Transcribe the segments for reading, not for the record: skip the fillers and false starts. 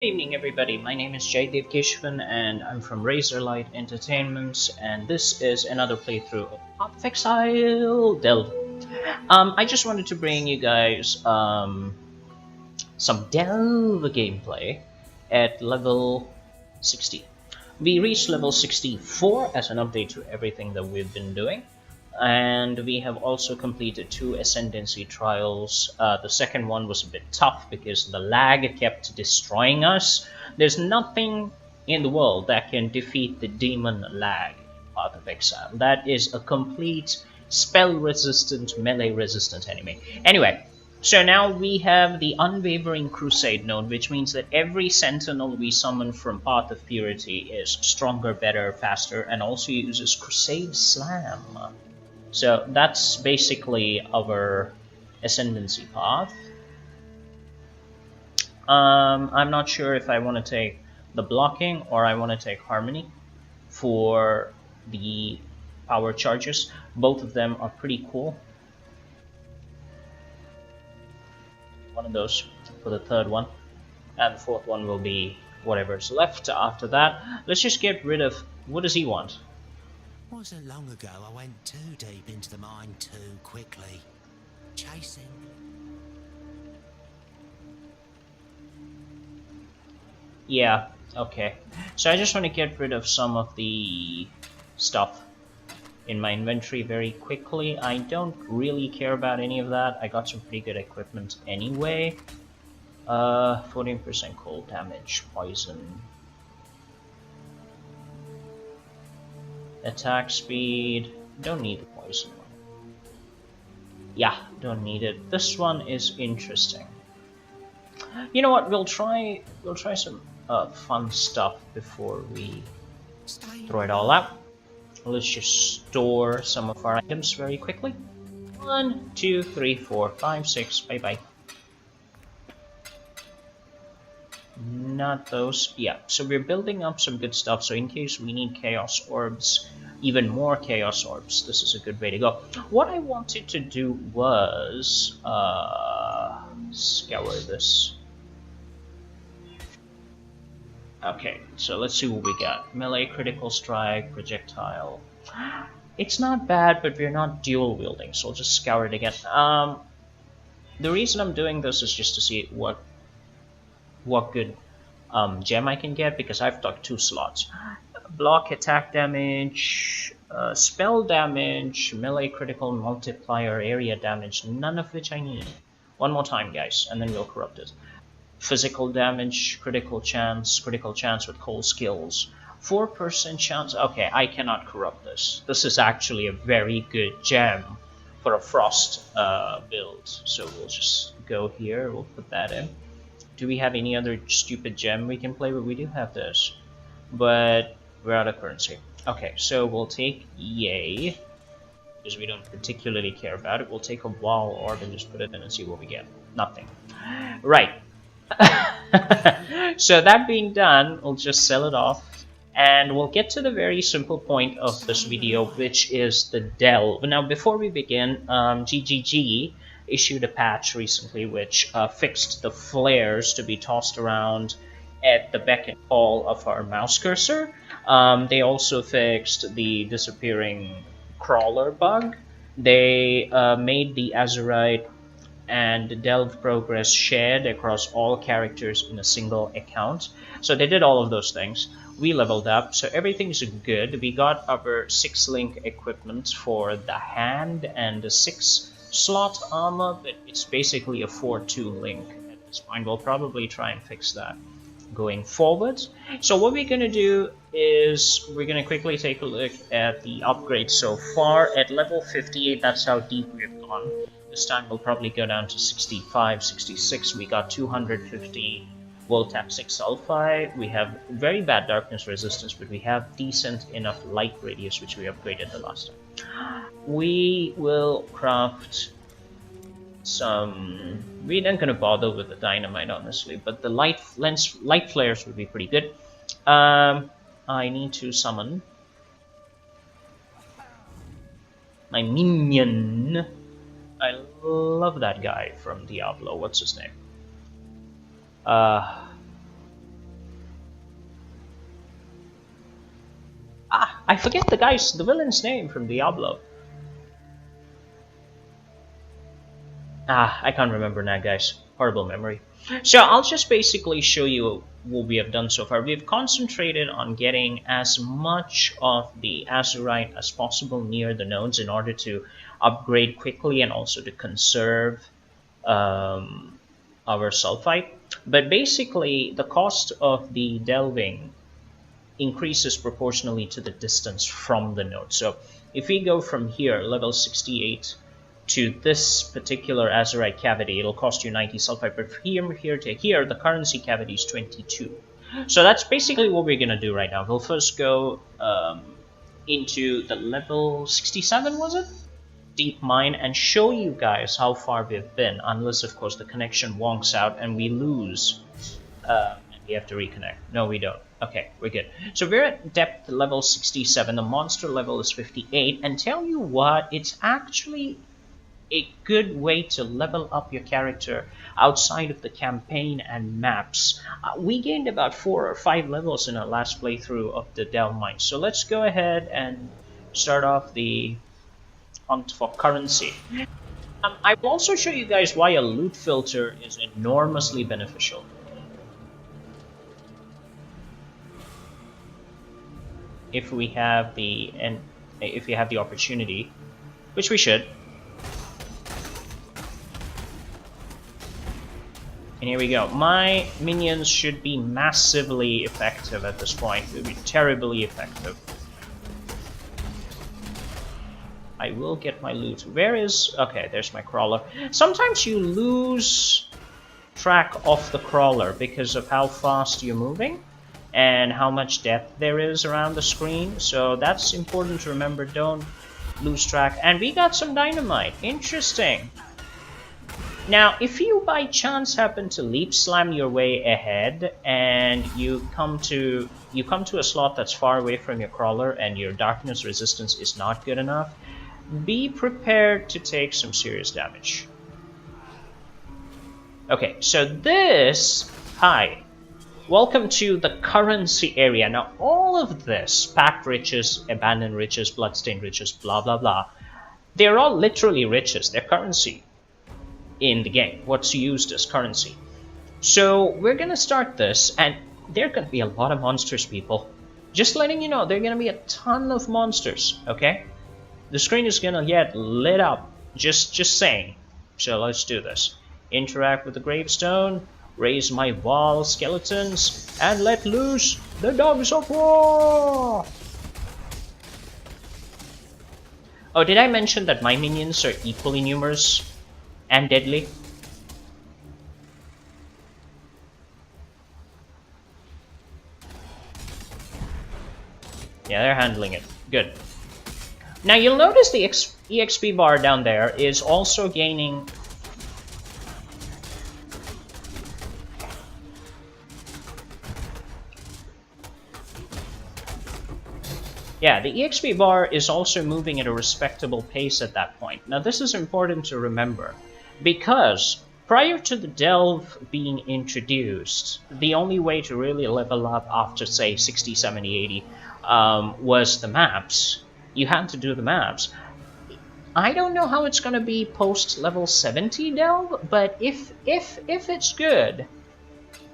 Good evening, everybody. My name is Jaydev Keshvan, and I'm from Razorlight Entertainment, and this is another playthrough of Path of Exile Delve. I just wanted to bring you guys some Delve gameplay at level 60. We reached level 64 as an update to everything that we've been doing, and we have also completed 2 ascendancy trials. The second one was a bit tough because the lag kept destroying us. There's nothing in the world that can defeat the demon lag in Path of Exile. That is a complete spell resistant, melee resistant enemy. Anyway, so now we have the Unwavering Crusade node, which means that every sentinel we summon from Path of Purity is stronger, better, faster, and also uses Crusade Slam. So that's basically our ascendancy path. I'm not sure if I want to take the blocking or I want to take harmony for the power charges. Both of them are pretty cool. One of those for the third one, and the fourth one will be whatever's left after that. Let's just get rid of, what does he want? Wasn't long ago I went too deep into the mine too quickly. Chasing. Yeah, okay. So I just want to get rid of some of the stuff in my inventory very quickly. I don't really care about any of that. I got some pretty good equipment anyway. 14% cold damage, poison. Attack speed, don't need the poison one. Yeah, don't need it. This one is interesting. You know what? We'll try some fun stuff before we throw it all out. Let's just store some of our items very quickly. 1, 2, 3, 4, 5, 6. Bye bye. Not those. Yeah, so we're building up some good stuff, so in case we need chaos orbs, even more chaos orbs, this is a good way to go. What I wanted to do was scour this. Okay, so let's see what we got. Melee, critical strike, projectile. It's not bad, but we're not dual wielding, so I'll just scour it again. The reason I'm doing this is just to see what good gem I can get, because I've dug 2 slots. Block, attack damage, spell damage, melee critical multiplier, area damage, none of which I need. One more time, guys, and then we'll corrupt it. Physical damage, critical chance with cold skills, 4% chance. Okay, I cannot corrupt this. This is actually a very good gem for a frost build. So we'll just go here, we'll put that in. Do we have any other stupid gem we can play with? We do have this, but we're out of currency. Okay, so we'll take Yay, because we don't particularly care about it. We'll take a wall orb and just put it in and see what we get. Nothing. Right. So that being done, we'll just sell it off, and we'll get to the very simple point of this video, which is the delve. Now, before we begin, GGG issued a patch recently which fixed the flares to be tossed around at the beck and call of our mouse cursor. They also fixed the disappearing crawler bug. They made the Azurite and Delve progress shared across all characters in a single account. So they did all of those things. We leveled up, so everything's good. We got our 6-link equipment for the hand and the 6-slot armor, but it's basically a 4-2 link at this point. We'll probably try and fix that going forward. So what we're going to do is we're going to quickly take a look at the upgrades so far. At level 58, that's how deep we've gone. This time we'll probably go down to 65, 66. We got 250 Voltap 6 Sulfide. We have very bad darkness resistance, but we have decent enough light radius, which we upgraded the last time. We will craft some. We aren't gonna bother with the dynamite, honestly, but the light flares would be pretty good. I need to summon my minion. I love that guy from Diablo. What's his name? I forget the villain's name from Diablo. I can't remember now, guys. Horrible memory. So I'll just basically show you what we have done so far. We've concentrated on getting as much of the azurite as possible near the nodes in order to upgrade quickly and also to conserve our sulfite. But basically, the cost of the delving increases proportionally to the distance from the node. So if we go from here, level 68, to this particular azurite cavity, it'll cost you 90 sulfite, but from here to here, the currency cavity is 22. So that's basically what we're going to do right now. We'll first go into the level 67, was it? Deep mine, and show you guys how far we've been, unless of course the connection wonks out and we lose. We have to reconnect. No, we don't. Okay, we're good. So we're at depth level 67, the monster level is 58, and tell you what, it's actually a good way to level up your character outside of the campaign and maps. We gained about 4 or 5 levels in our last playthrough of the Delve Mine. So let's go ahead and start off the hunt for currency. I will also show you guys why a loot filter is enormously beneficial. If we have the opportunity, which we should. And here we go. My minions should be massively effective at this point. They'll be terribly effective. I will get my loot. Where is... Okay, there's my crawler. Sometimes you lose track of the crawler because of how fast you're moving and how much depth there is around the screen. So that's important to remember. Don't lose track. And we got some dynamite. Interesting. Now, if you by chance happen to leap slam your way ahead and you come to a slot that's far away from your crawler and your darkness resistance is not good enough, be prepared to take some serious damage. Okay, so this... Hi. Welcome to the currency area. Now, all of this, packed riches, abandoned riches, bloodstained riches, blah blah blah, they're all literally riches. They're currency in the game, what's used as currency. So we're gonna start this, and there are gonna be a lot of monsters, people. Just letting you know, there are gonna be a ton of monsters, okay? The screen is gonna get lit up, just saying. So let's do this. Interact with the gravestone, raise my wall skeletons, and let loose the dogs of war! Oh, did I mention that my minions are equally numerous and deadly? Yeah, they're handling it. Good. Now you'll notice the EXP bar down there is also gaining... Yeah, the EXP bar is also moving at a respectable pace at that point. Now this is important to remember, because prior to the Delve being introduced, the only way to really level up after, say, 60, 70, 80 was the maps. You had to do the maps. I don't know how it's going to be post level 70 Delve, but if it's good,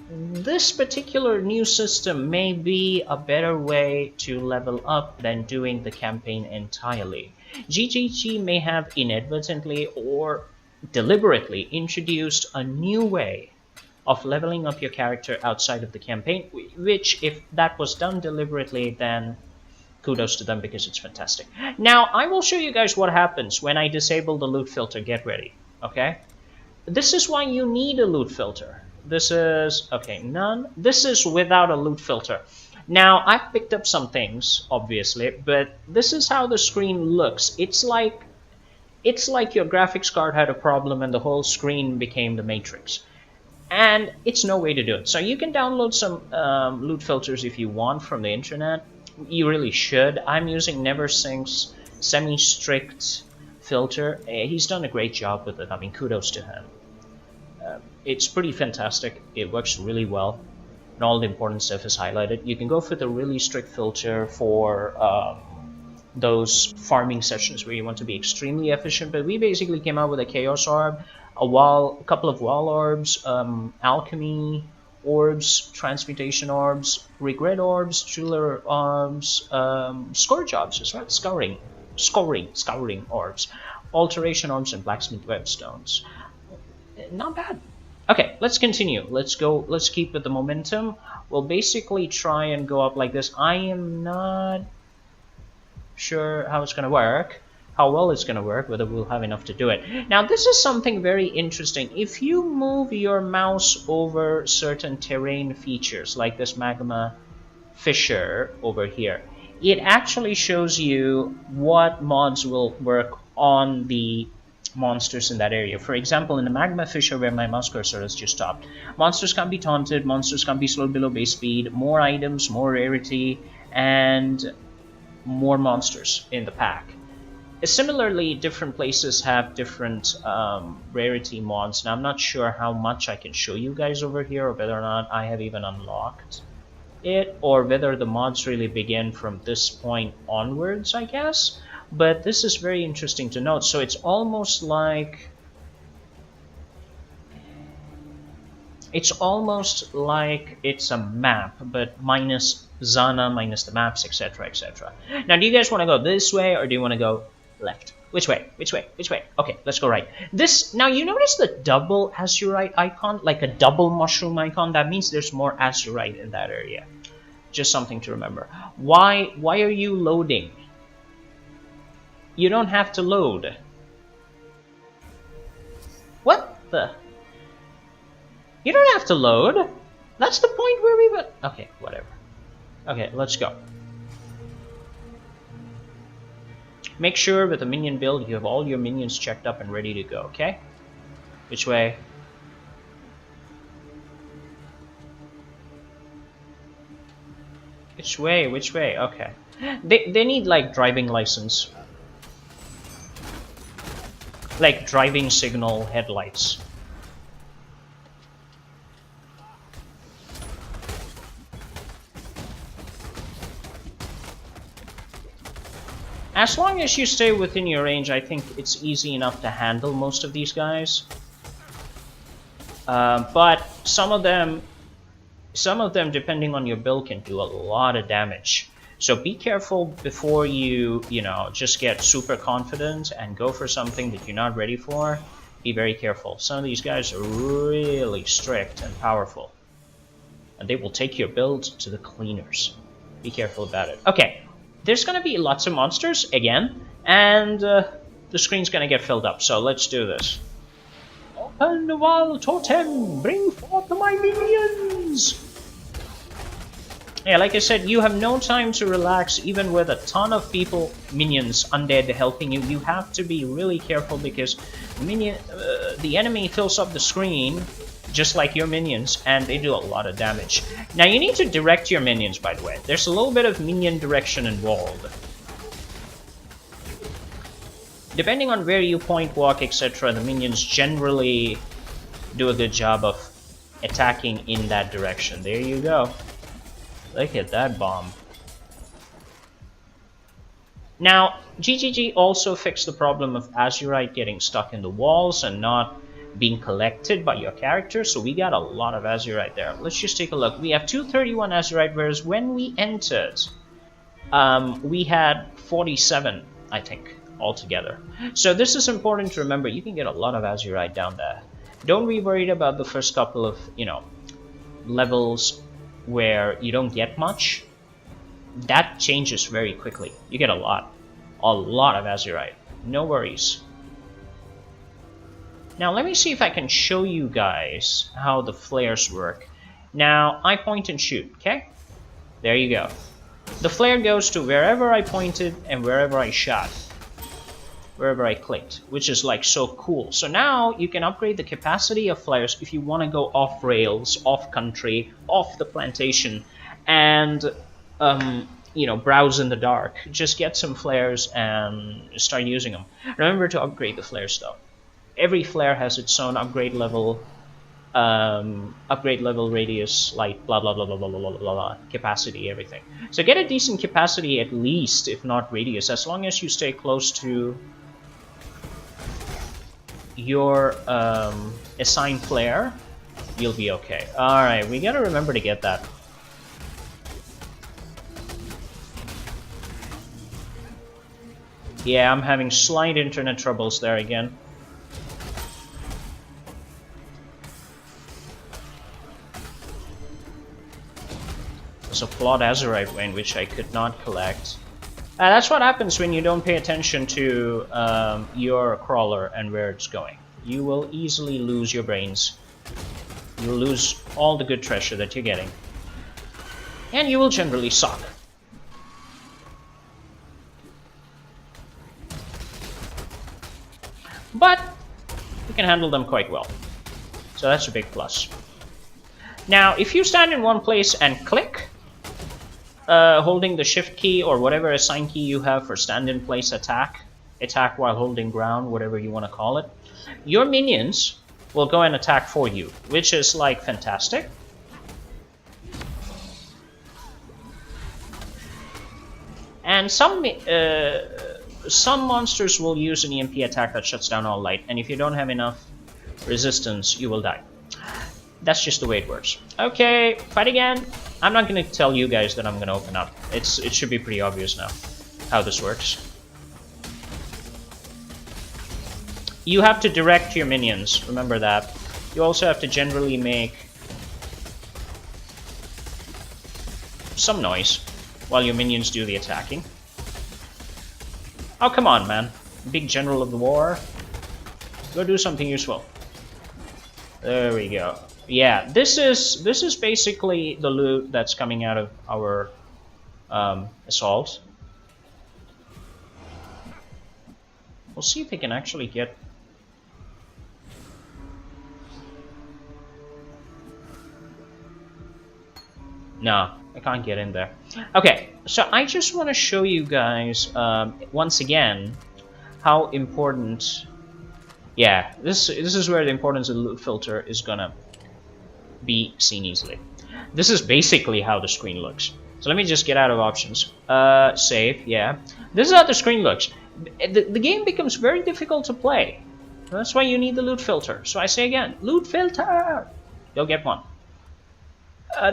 this particular new system may be a better way to level up than doing the campaign entirely. GGG may have inadvertently or deliberately introduced a new way of leveling up your character outside of the campaign, which, if that was done deliberately, then kudos to them, because it's fantastic. Now, I will show you guys what happens when I disable the loot filter. Get ready, okay? This is why you need a loot filter. This is... okay, none. This is without a loot filter. Now, I've picked up some things, obviously, but this is how the screen looks. It's like your graphics card had a problem and the whole screen became the Matrix. And it's no way to do it. So you can download some loot filters if you want from the internet. You really should. I'm using NeverSync's semi-strict filter. He's done a great job with it. I mean, kudos to him. It's pretty fantastic. It works really well. and all the important stuff is highlighted. You can go for the really strict filter for those farming sessions where you want to be extremely efficient, but we basically came out with a chaos orb, a couple of wall orbs, alchemy orbs, transmutation orbs, regret orbs, jeweler orbs, scourge orbs as well, scouring orbs, alteration orbs, and blacksmith webstones. Not bad. Okay, let's continue. Let's keep with the momentum. We'll basically try and go up like this. I am not sure how it's going to work, how well it's going to work, whether we'll have enough to do it. Now, this is something very interesting. If you move your mouse over certain terrain features, like this magma fissure over here, it actually shows you what mods will work on the monsters in that area. For example, in the magma fissure where my mouse cursor has just stopped, monsters can be taunted, monsters can be slowed below base speed, more items, more rarity, and more monsters in the pack. Similarly, different places have different rarity mods. Now, I'm not sure how much I can show you guys over here, or whether or not I have even unlocked it, or whether the mods really begin from this point onwards, I guess. But this is very interesting to note. So it's almost like it's a map, but minus Zana, minus the maps, etc, etc. Now, do you guys want to go this way, or do you want to go left? Which way? Which way? Which way? Okay, let's go right. This, now you notice the double azurite icon, like a double mushroom icon. That means there's more azurite in that area. Just something to remember. Why are you loading? You don't have to load. What the? You don't have to load. That's the point where we went. Okay, whatever. Okay, let's go. Make sure with the minion build you have all your minions checked up and ready to go, okay? Which way? Which way? Which way? Okay. They need like driving license. Like driving signal headlights. As long as you stay within your range, I think it's easy enough to handle most of these guys. But some of them, depending on your build, can do a lot of damage. So be careful before you just get super confident and go for something that you're not ready for. Be very careful. Some of these guys are really strict and powerful, and they will take your build to the cleaners. Be careful about it. Okay. There's going to be lots of monsters again, and the screen's going to get filled up, so let's do this. Open the wall totem, bring forth my minions! Yeah, like I said, you have no time to relax, even with a ton of people, minions, undead helping you. You have to be really careful because the enemy fills up the screen just like your minions, and they do a lot of damage. Now, you need to direct your minions, by the way. There's a little bit of minion direction involved. Depending on where you point, walk, etc., the minions generally do a good job of attacking in that direction. There you go. Look at that bomb. Now, GGG also fixed the problem of azurite getting stuck in the walls and not being collected by your character, so we got a lot of azurite there. Let's just take a look. We have 231 azurite, whereas when we entered, we had 47, I think, altogether. So this is important to remember. You can get a lot of azurite down there. Don't be worried about the first couple of, levels where you don't get much. That changes very quickly. You get a lot of azurite. No worries. Now, let me see if I can show you guys how the flares work. Now, I point and shoot, okay? There you go. The flare goes to wherever I pointed and wherever I shot. Wherever I clicked, which is like so cool. So now you can upgrade the capacity of flares if you want to go off rails, off country, off the plantation, and browse in the dark. Just get some flares and start using them. Remember to upgrade the flares though. Every flare has its own upgrade level, upgrade level, radius, light, blah blah blah blah blah blah blah blah, capacity, everything. So get a decent capacity at least, if not radius, as long as you stay close to your assigned flare, you'll be okay. Alright, we gotta remember to get that. Yeah, I'm having slight internet troubles there again. There's a flawed Azurite vein which I could not collect. That's what happens when you don't pay attention to your crawler and where it's going. You will easily lose your brains. You'll lose all the good treasure that you're getting. And you will generally suck. But you can handle them quite well. So that's a big plus. Now, if you stand in one place and click, holding the shift key or whatever assign key you have for stand in place attack while holding ground, whatever you want to call it, your minions will go and attack for you, which is like fantastic. And some monsters will use an EMP attack that shuts down all light, and if you don't have enough resistance, you will die. That's just the way it works. Okay, fight again. I'm not going to tell you guys that I'm going to open up. It should be pretty obvious now how this works. You have to direct your minions, remember that. You also have to generally make some noise while your minions do the attacking. Oh, come on, man. Big general of the war. Go do something useful. There we go. Yeah, this is basically the loot that's coming out of our assault. We'll see if we can actually get... No, I can't get in there. Okay, so I just want to show you guys once again how important... Yeah, this is where the importance of the loot filter is gonna be seen easily. This is basically how the screen looks. So let me just get out of options. Save, yeah. This is how the screen looks. The game becomes very difficult to play. That's why you need the loot filter. So I say again, loot filter! You'll get one.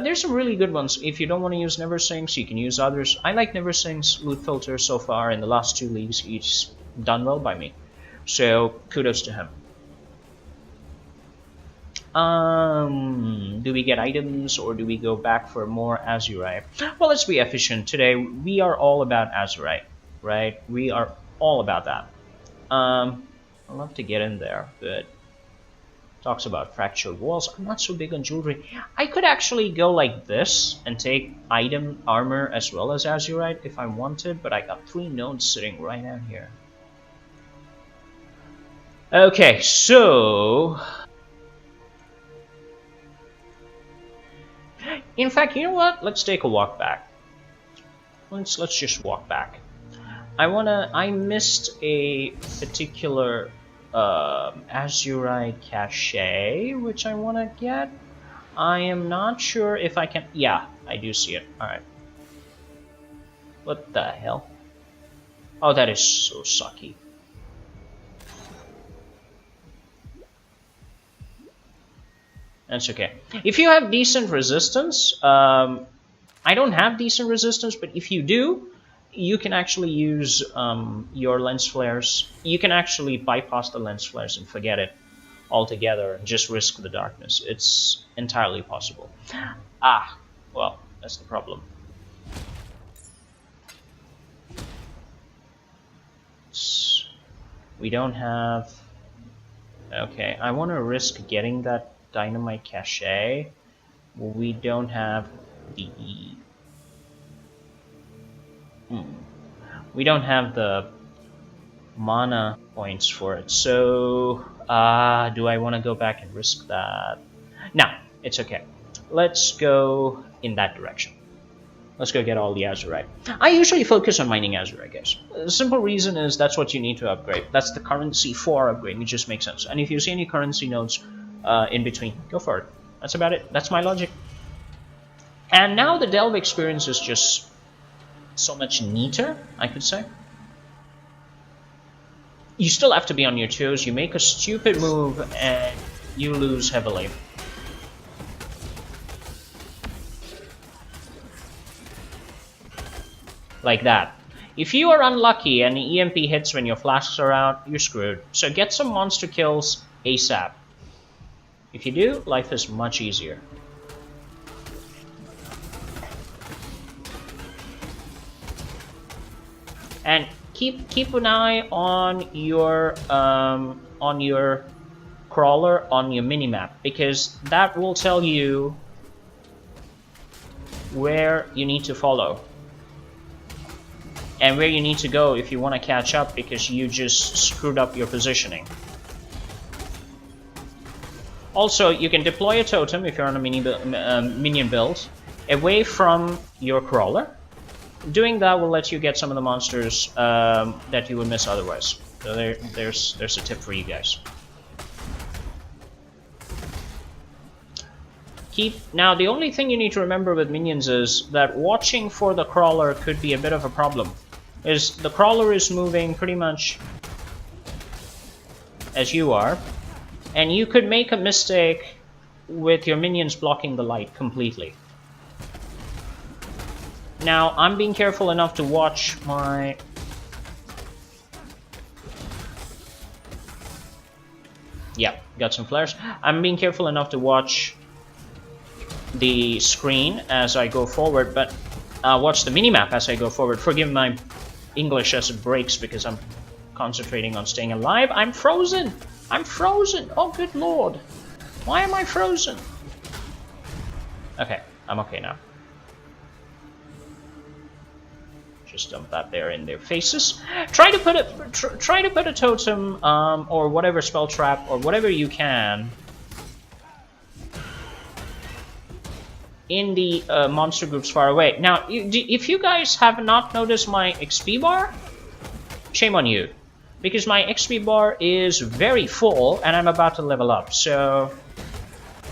There's some really good ones. If you don't want to use Neversinks, you can use others. I like Neversink's loot filter so far. In the last 2 leagues, he's done well by me. So kudos to him. Do we get items or do we go back for more Azurite? Well, let's be efficient. Today we are all about Azurite, right? We are all about that. I'd love to get in there, but talks about fractured walls. I'm not so big on jewelry. I could actually go like this and take item armor as well as Azurite if I wanted, but I got 3 nodes sitting right out here. Okay, so in fact, you know what? Let's take a walk back. Let's just walk back. I missed a particular Azurite cache, which I want to get. I am not sure if I can... Yeah, I do see it. Alright. What the hell? Oh, that is so sucky. That's okay. If you have decent resistance, I don't have decent resistance, but if you do, you can actually use your lens flares. You can actually bypass the lens flares and forget it altogether and just risk the darkness. It's entirely possible. Ah, well, that's the problem. We don't have... Okay, I want to risk getting that dynamite cache. We don't have the... We don't have the mana points for it, so do I want to go back and risk that? No, it's okay. Let's go in that direction. Let's go get all the Azurite. I usually focus on mining Azurite, guys. The simple reason is that's what you need to upgrade. That's the currency for upgrade, which just makes sense. And if you see any currency nodes, in between. Go for it. That's about it. That's my logic. And now the delve experience is just so much neater, I could say. You still have to be on your toes. You make a stupid move and you lose heavily. Like that. If you are unlucky and the EMP hits when your flasks are out, you're screwed. So get some monster kills ASAP. If you do, life is much easier. And keep an eye on your crawler on your minimap, because that will tell you where you need to follow and where you need to go if you want to catch up, because you just screwed up your positioning. Also, you can deploy a totem if you're on a minion build away from your crawler. Doing that will let you get some of the monsters that you would miss otherwise. So there's a tip for you guys. Now, the only thing you need to remember with minions is that watching for the crawler could be a bit of a problem. The crawler is moving pretty much as you are, and you could make a mistake with your minions blocking the light completely. Now, I'm being careful enough to watch my... Yeah, got some flares. I'm being careful enough to watch the screen as I go forward, but watch the minimap as I go forward. Forgive my English as it breaks because I'm concentrating on staying alive. I'm frozen! I'm frozen! Oh, good lord! Why am I frozen? Okay, I'm okay now. Just dump that there in their faces. Try to put a totem or whatever spell trap or whatever you can in the monster groups far away. Now, if you guys have not noticed my XP bar, shame on you, because my XP bar is very full and I'm about to level up. So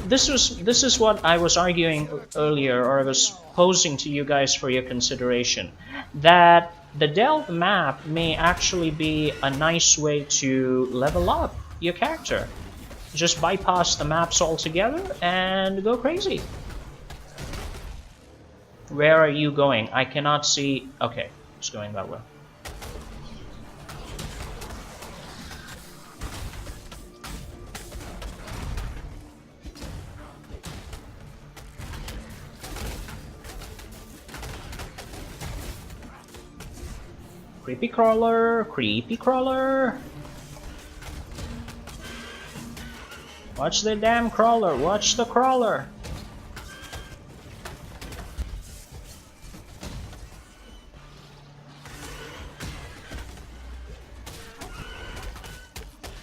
this is what I was arguing earlier, or I was posing to you guys for your consideration, that the delve map may actually be a nice way to level up your character. Just bypass the maps altogether and go crazy. Where are you going? I cannot see. Okay, it's going that way. Creepy crawler, creepy crawler. Watch the damn crawler, watch the crawler.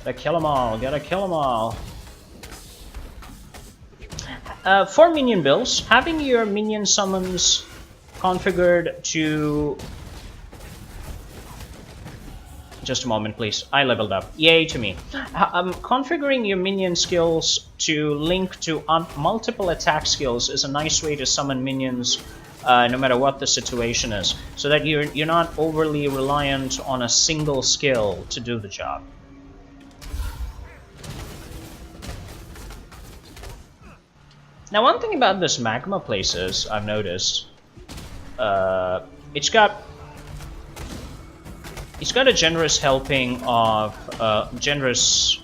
Gotta kill them all, gotta kill them all. For minion builds, having your minion summons configured to... Just a moment, please. I leveled up. Yay to me. Configuring your minion skills to link to multiple attack skills is a nice way to summon minions no matter what the situation is, so that you're not overly reliant on a single skill to do the job. Now, one thing about this magma place is, I've noticed, it's got a generous helping of generous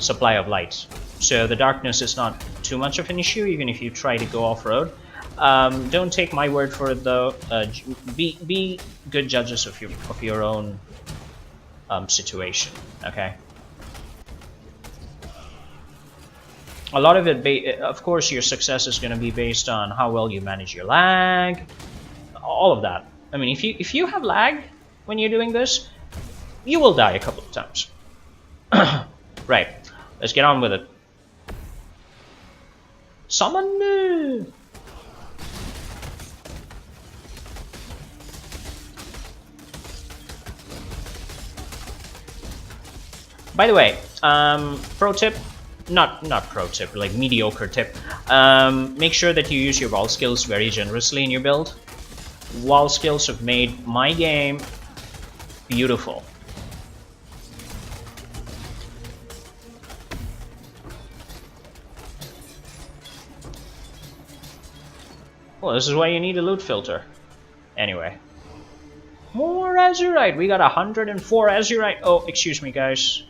supply of light, so the darkness is not too much of an issue, even if you try to go off-road. Don't take my word for it, though. Be good judges of your own situation. Okay. A lot of it, of course, your success is going to be based on how well you manage your lag, all of that. I mean, if you have lag when you're doing this, you will die a couple of times. Right, let's get on with it. Summon me! By the way, pro tip, not pro tip, like mediocre tip. Make sure that you use your wall skills very generously in your build. Wall skills have made my game beautiful. Well, this is why you need a loot filter. Anyway. More azurite. We got 104 azurite. Oh, excuse me, guys.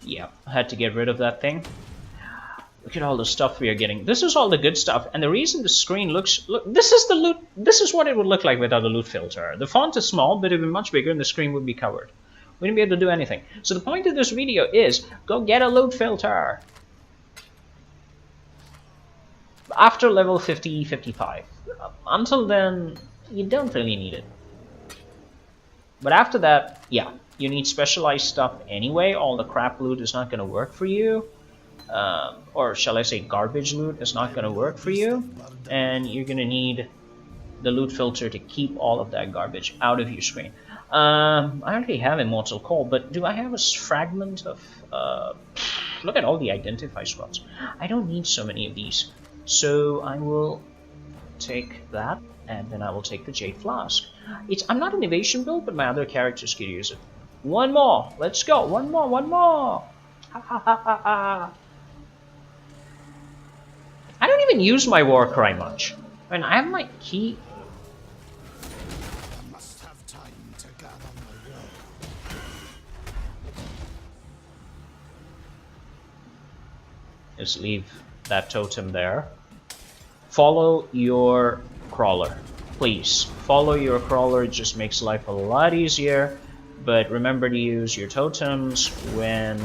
Yeah, I had to get rid of that thing. Look at all the stuff we are getting. This is all the good stuff, and the reason the screen looks... Look, this is the loot... This is what it would look like without the loot filter. The font is small, but it would be much bigger, and the screen would be covered. We wouldn't be able to do anything. So the point of this video is, go get a loot filter. After level 50, 55. Until then, you don't really need it. But after that, yeah, you need specialized stuff anyway. All the crap loot is not going to work for you. Or shall I say garbage loot is not going to work for you. And you're going to need the loot filter to keep all of that garbage out of your screen. I already have Immortal Coal, but do I have a fragment of... look at all the identify spots. I don't need so many of these. So I will take that, and then I will take the Jade Flask. I'm not an evasion build, but my other characters could use it. One more! Let's go! One more! One more! Ha ha ha ha ha! I don't even use my war cry much. I mean, I have my key... Just leave that totem there. Follow your crawler. Please, follow your crawler. It just makes life a lot easier. But remember to use your totems when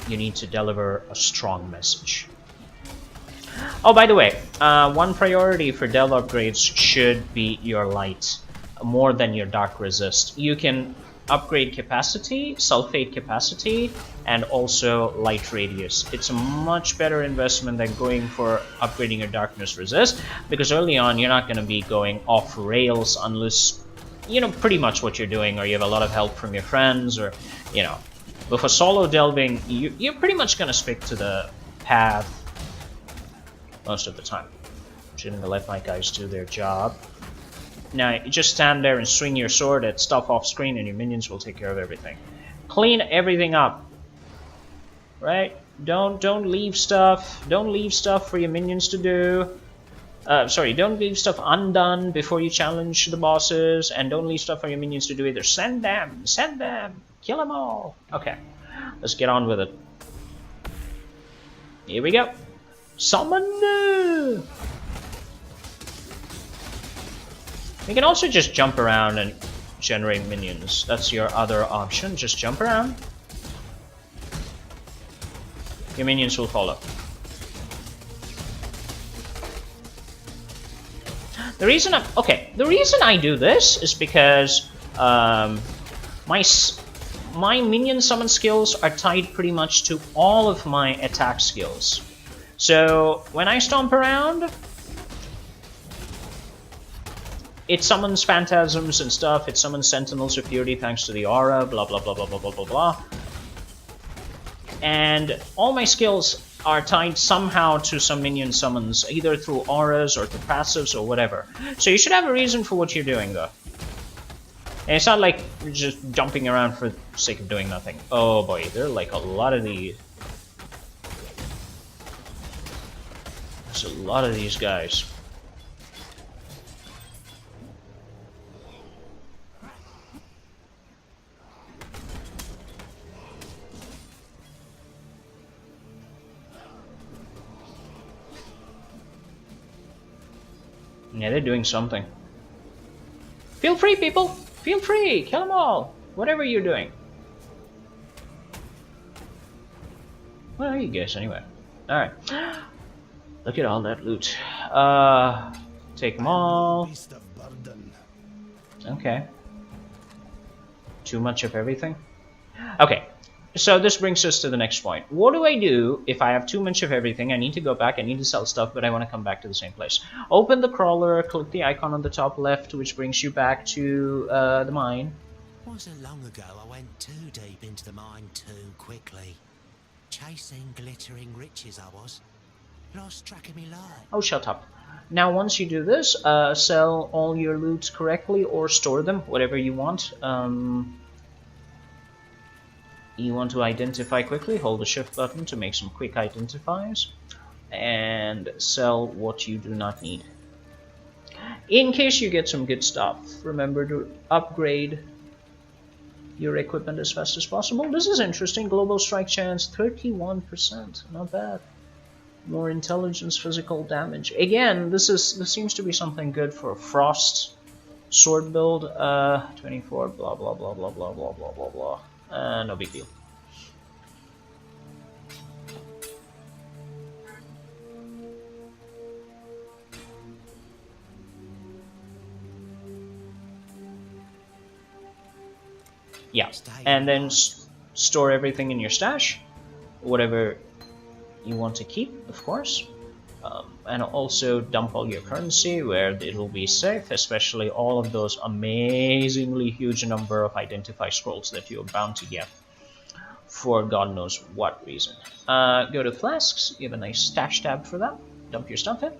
you need to deliver a strong message. Oh, by the way, one priority for Del upgrades should be your light, more than your dark resist. You can upgrade capacity, sulfate capacity, and also light radius. It's a much better investment than going for upgrading your darkness resist, because early on you're not going to be going off rails unless you know pretty much what you're doing, or you have a lot of help from your friends, or you know. But for solo delving, you're pretty much going to stick to the path most of the time. I'm just going to let my guys do their job. Now, you just stand there and swing your sword at stuff off screen, and your minions will take care of everything. Clean everything up, right? Don't leave stuff. Don't leave stuff for your minions to do. Sorry, don't leave stuff undone before you challenge the bosses, and don't leave stuff for your minions to do either. Send them, kill them all. Okay, let's get on with it. Here we go. Summon. You can also just jump around and generate minions. That's your other option. Just jump around. Your minions will follow. The reason I do this is because my minion summon skills are tied pretty much to all of my attack skills. So when I stomp around, it summons phantasms and stuff, it summons sentinels of purity thanks to the aura, blah blah blah blah blah blah blah blah. And all my skills are tied somehow to some minion summons, either through auras or through passives or whatever. So you should have a reason for what you're doing though. And it's not like you're just jumping around for the sake of doing nothing. Oh boy, there are like a lot of these. There's a lot of these guys. Yeah, they're doing something. Feel free, people! Feel free! Kill them all! Whatever you're doing. Where are you guys, anyway? Alright. Look at all that loot. Take them all. Okay. Too much of everything? Okay. So this brings us to the next point. What do I do if I have too much of everything? I need to go back, I need to sell stuff, but I want to come back to the same place. Open the crawler, click the icon on the top left, which brings you back to the mine. Wasn't long ago I went too deep into the mine too quickly. Chasing glittering riches I was. Lost track of me life. Oh, shut up. Now once you do this, sell all your loot correctly or store them, whatever you want. You want to identify quickly, hold the shift button to make some quick identifiers, and sell what you do not need. In case you get some good stuff, remember to upgrade your equipment as fast as possible. This is interesting. Global strike chance 31%, not bad. More intelligence, physical damage. Again, this seems to be something good for frost sword build. 24, blah blah blah blah blah blah blah blah blah. No big deal. Yeah, and then store everything in your stash, whatever you want to keep, of course. And also dump all your currency where it will be safe, especially all of those amazingly huge number of identify scrolls that you're bound to get for God knows what reason. Go to flasks, you have a nice stash tab for that, dump your stuff in.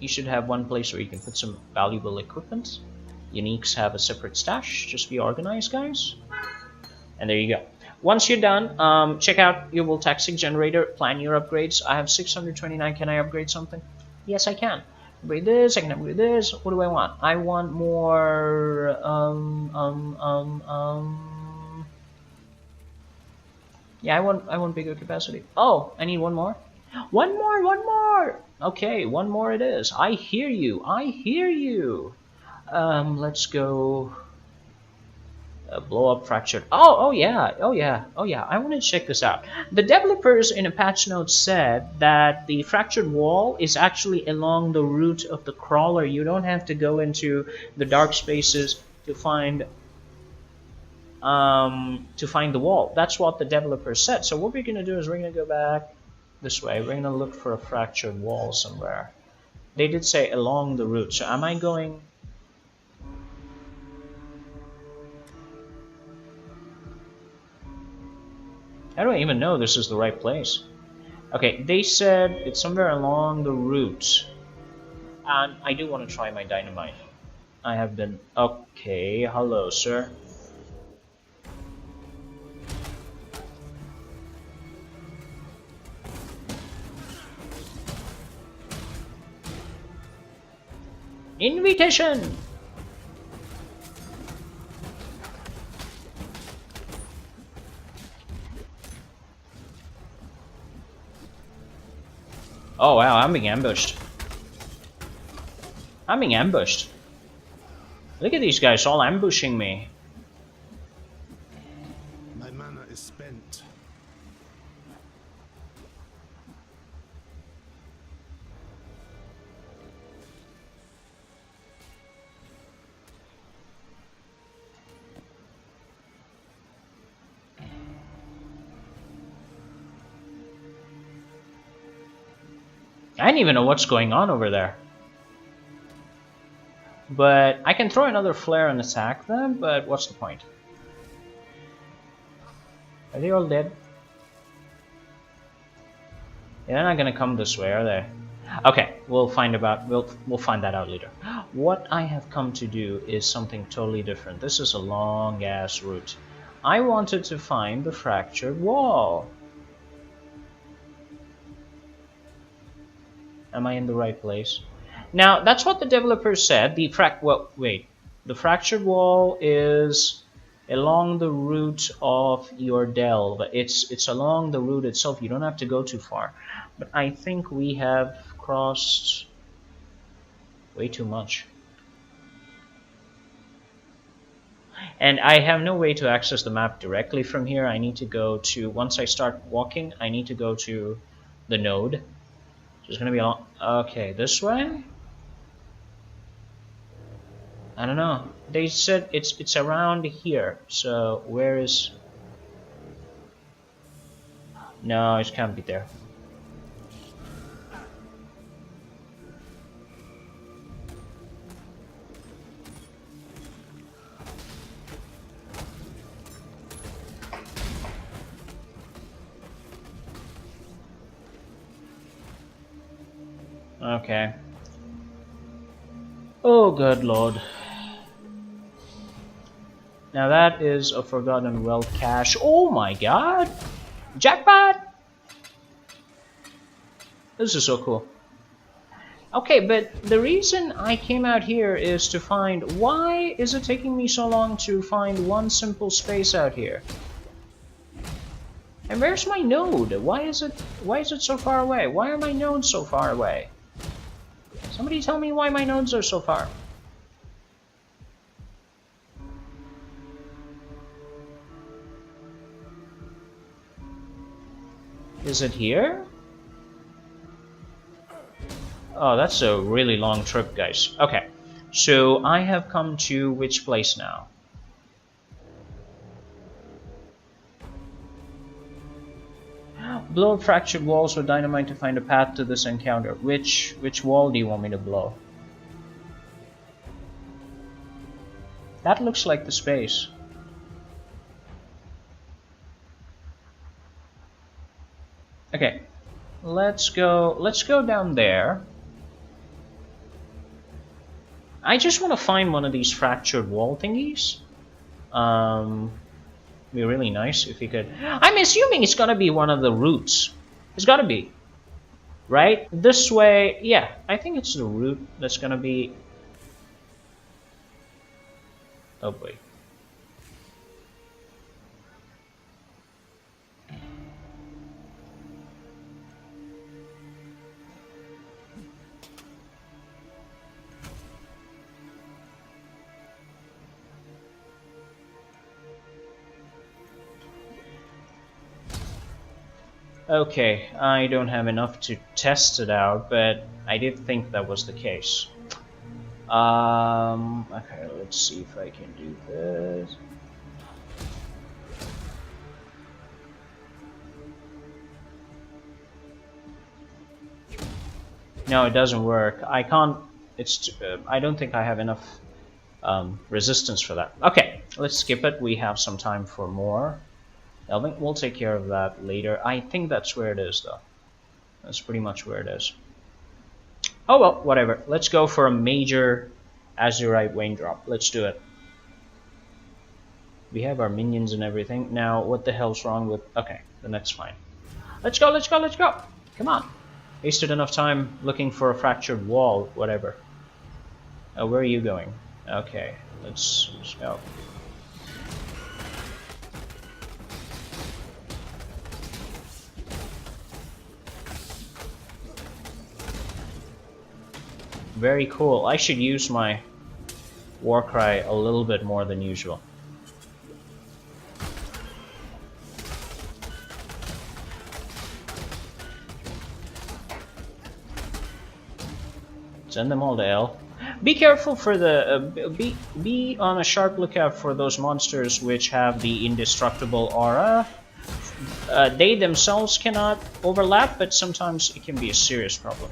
You should have one place where you can put some valuable equipment. Uniques have a separate stash, just be organized, guys. And there you go. Once you're done, check out your Voltaxic generator, plan your upgrades. I have 629, can I upgrade something? Yes, I can. Upgrade this, I can upgrade this. What do I want? I want more, yeah, I want bigger capacity. Oh, I need one more. One more! Okay, one more it is. I hear you, I hear you. Let's go blow up fractured. Oh yeah. I want to check this out. The developers in a patch note said that the fractured wall is actually along the route of the crawler. You don't have to go into the dark spaces to find the wall. That's what the developers said. So what we're gonna do is we're gonna go back this way. We're gonna look for a fractured wall somewhere. They did say along the route. So am I going? How do I even know this is the right place? Okay, they said it's somewhere along the route. And I do want to try my dynamite. I have been... Okay, hello, sir. Invitation! Oh wow, I'm being ambushed. I'm being ambushed. Look at these guys all ambushing me. My mana is spent. I don't even know what's going on over there. But I can throw another flare and attack them, but what's the point? Are they all dead? Yeah, they're not gonna come this way, are they? Okay, we'll find that out later. What I have come to do is something totally different. This is a long ass route. I wanted to find the fractured wall. Am I in the right place? Now, that's what the developers said. The fractured wall is along the route of your delve. It's along the route itself. You don't have to go too far. But I think we have crossed way too much. And I have no way to access the map directly from here. I need to go to, once I start walking, I need to go to the node. There's gonna be a lot. Okay, this way. I don't know. They said it's around here. So where is? No, it can't be there. Okay. Oh, good lord. Now that is a forgotten wealth cache. Oh my god! Jackpot! This is so cool. Okay, but the reason I came out here is to find... Why is it taking me so long to find one simple space out here? And where's my node? Why is it so far away? Why are my nodes so far away? Somebody tell me why my nodes are so far. Is it here? Oh, that's a really long trip, guys. Okay, so I have come to which place now? Blow up fractured walls with dynamite to find a path to this encounter. Which wall do you want me to blow? That looks like the space. Okay, let's go down there. I just want to find one of these fractured wall thingies. Be really nice if you could. I'm assuming it's gonna be one of the routes. It's gotta be, right? This way, yeah. I think it's the route that's gonna be. Oh boy. Okay, I don't have enough to test it out, but I did think that was the case. Okay, let's see if I can do this. No, it doesn't work. I can't. It's. I don't think I have enough resistance for that. Okay, let's skip it. We have some time for more. Elving, we'll take care of that later. I think that's where it is, though. That's pretty much where it is. Oh well, whatever. Let's go for a major Azurite Wayne drop. Let's do it. We have our minions and everything. Now, what the hell's wrong with... Okay, then that's fine. Let's go, let's go, let's go! Come on! Wasted enough time looking for a fractured wall, whatever. Where are you going? Okay, let's go. Very cool. I should use my Warcry a little bit more than usual. Send them all to L. Be careful for the... be on a sharp lookout for those monsters which have the indestructible aura. They themselves cannot overlap, but sometimes it can be a serious problem.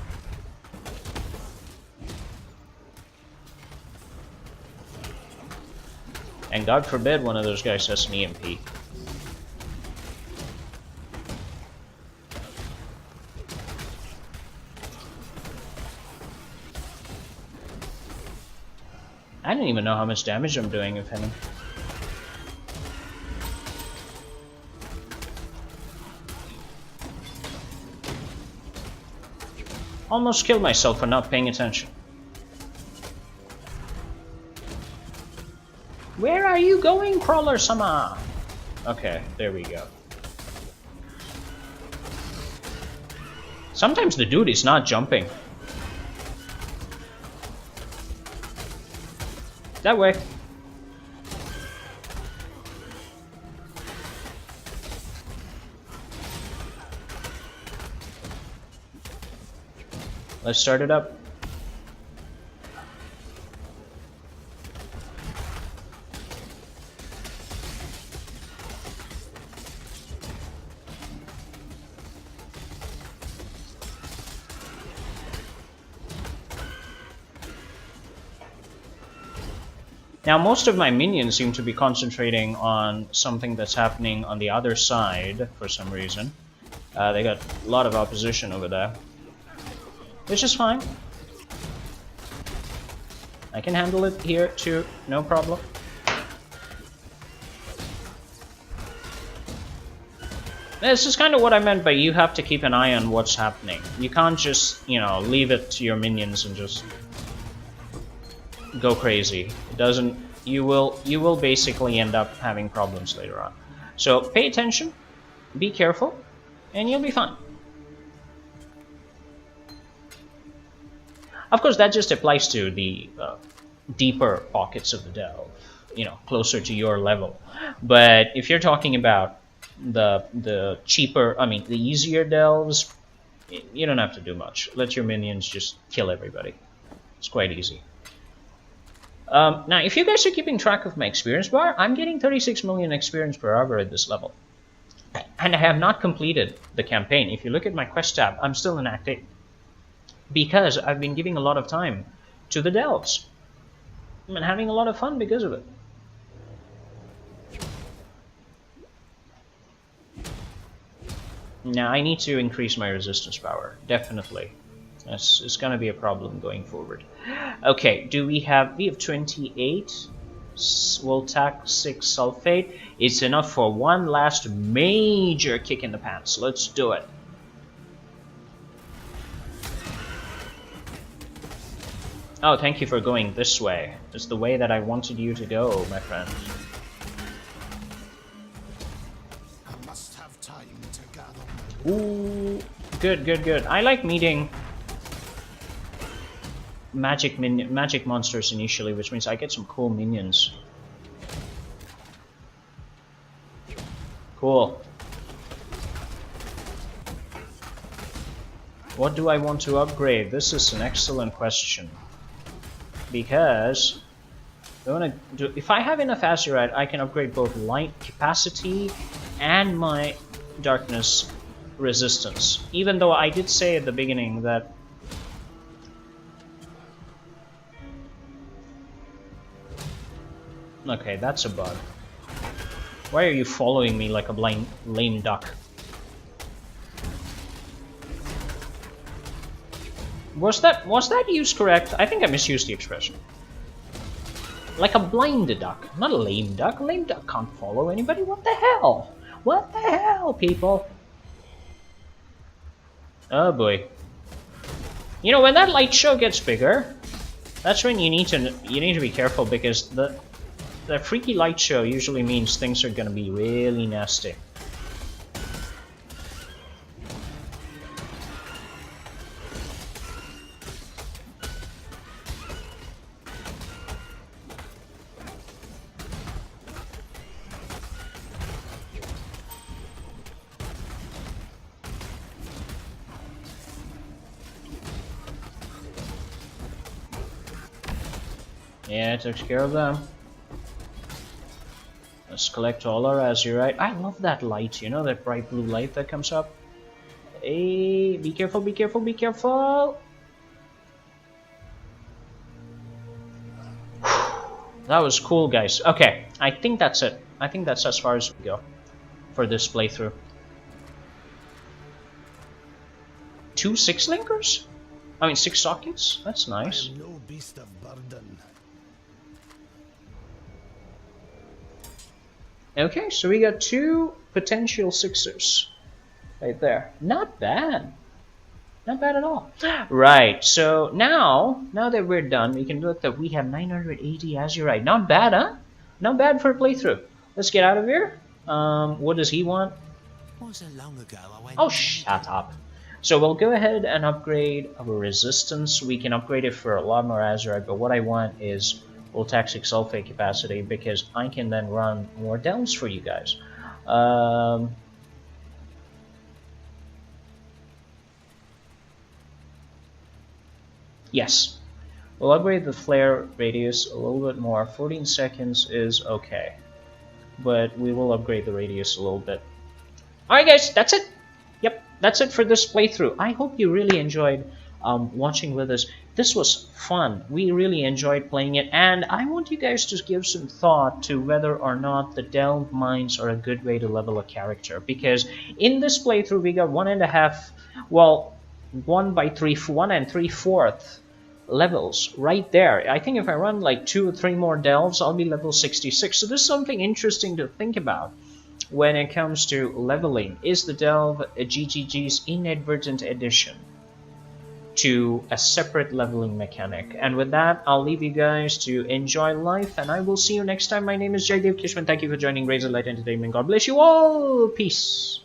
And God forbid one of those guys has an EMP. I don't even know how much damage I'm doing, if any. Almost killed myself for not paying attention. Where are you going, Crawler-sama? Okay, there we go. Sometimes the dude is not jumping. That way. Let's start it up. Now, most of my minions seem to be concentrating on something that's happening on the other side for some reason. They got a lot of opposition over there, which is fine. I can handle it here too, no problem. This is kind of what I meant by you have to keep an eye on what's happening. You can't just, you know, leave it to your minions and just go crazy. It doesn't. You will basically end up having problems later on. So pay attention, be careful, and you'll be fine. Of course, that just applies to the deeper pockets of the delve, you know, closer to your level. But if you're talking about the cheaper, I mean, the easier delves, you don't have to do much. Let your minions just kill everybody. It's quite easy. Now, if you guys are keeping track of my experience bar, I'm getting 36 million experience per hour at this level. And I have not completed the campaign. If you look at my quest tab, I'm still in Act 8. Because I've been giving a lot of time to the delves. I'm having a lot of fun because of it. Now, I need to increase my resistance power, definitely. It's going to be a problem going forward. Okay, we have 28. We'll tack 6 sulfate. It's enough for one last major kick in the pants. Let's do it. Oh, thank you for going this way. It's the way that I wanted you to go, my friend. I must have time to gather. Ooh, good. I like meeting magic monsters initially, which means I get some cool minions. Cool. What do I want to upgrade? This is an excellent question. Because if I have enough azurite, I can upgrade both light capacity and my darkness resistance. Even though I did say at the beginning that okay, that's a bug. Why are you following me like a blind lame duck? Was that used correct? I think I misused the expression. Like a blind duck, not a lame duck. A lame duck can't follow anybody. What the hell? What the hell, people? Oh boy. You know, when that light show gets bigger, that's when you need to be careful, because the freaky light show usually means things are gonna be really nasty. Yeah, it takes care of them. Let's collect all our azurite. I love that light, you know, that bright blue light that comes up. Hey, be careful, be careful, be careful! That was cool, guys. Okay, I think that's it. I think that's as far as we go for this playthrough. 2 6-linkers? I mean, 6 sockets? That's nice. I am no beast of burden. Okay, so we got 2 potential 6ers right there. Not bad. Not bad at all. Right, so now that we're done, we can look that we have 980 azurite. Not bad, huh? Not bad for a playthrough. Let's get out of here. What does he want? Wasn't long ago I went. Oh, shut up. So we'll go ahead and upgrade our resistance. We can upgrade it for a lot more azurite, but what I want is voltaic sulfate capacity, because I can then run more delves for you guys. Yes, we'll upgrade the flare radius a little bit more. 14 seconds is okay, but we will upgrade the radius a little bit. Alright guys, that's it. Yep, that's it for this playthrough. I hope you really enjoyed watching with us. this was fun. We really enjoyed playing it, and I want you guys to give some thought to whether or not the delve mines are a good way to level a character, because in this playthrough we got 1.5, well, 1 and 3/4 levels right there. I think if I run like 2 or 3 more delves, I'll be level 66. So this is something interesting to think about when it comes to leveling. Is the delve a GGG's inadvertent addition to a separate leveling mechanic? And with that, I'll leave you guys to enjoy life, and I will see you next time. My name is Jaydev Kishman. Thank you for joining Razor Light Entertainment. God bless you all. Peace.